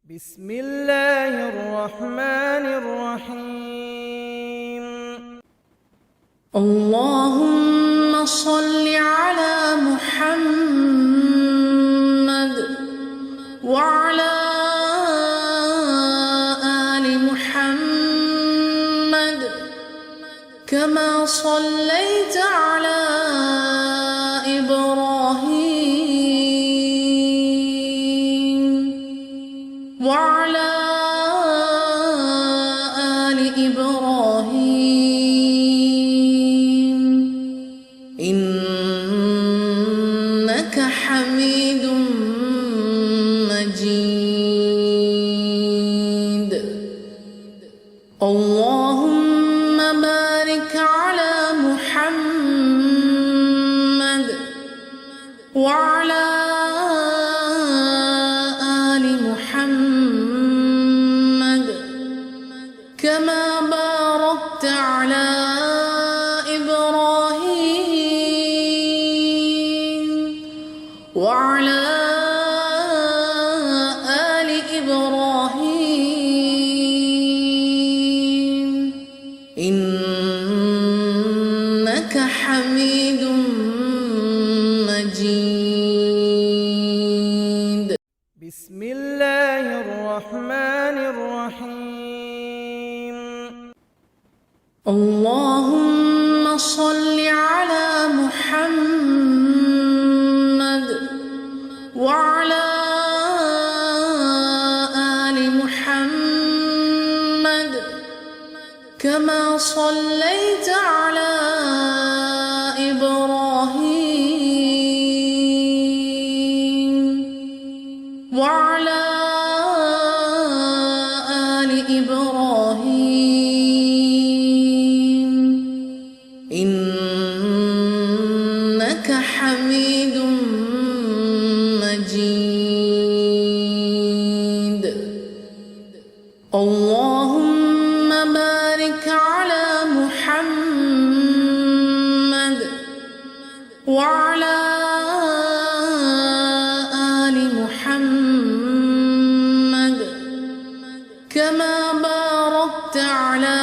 بسم الله الرحمن الرحيم. اللهم صل على محمد وعلى آل محمد كما صليت على إبراهيم وعلى آل إبراهيم إنك حميد مجيد. اللهم بارك على محمد وعلى آل محمد كما باركت على إبراهيم وعلى آل إبراهيم إنك حميد مجيد. بسم الله الرحمن الرحيم. اللهم صل على محمد وعلى آل محمد كما صليت على إبراهيم وعلى آل إبراهيم إنك حميد مجيد. اللهم بارك على محمد وعلى آل محمد كما باركت على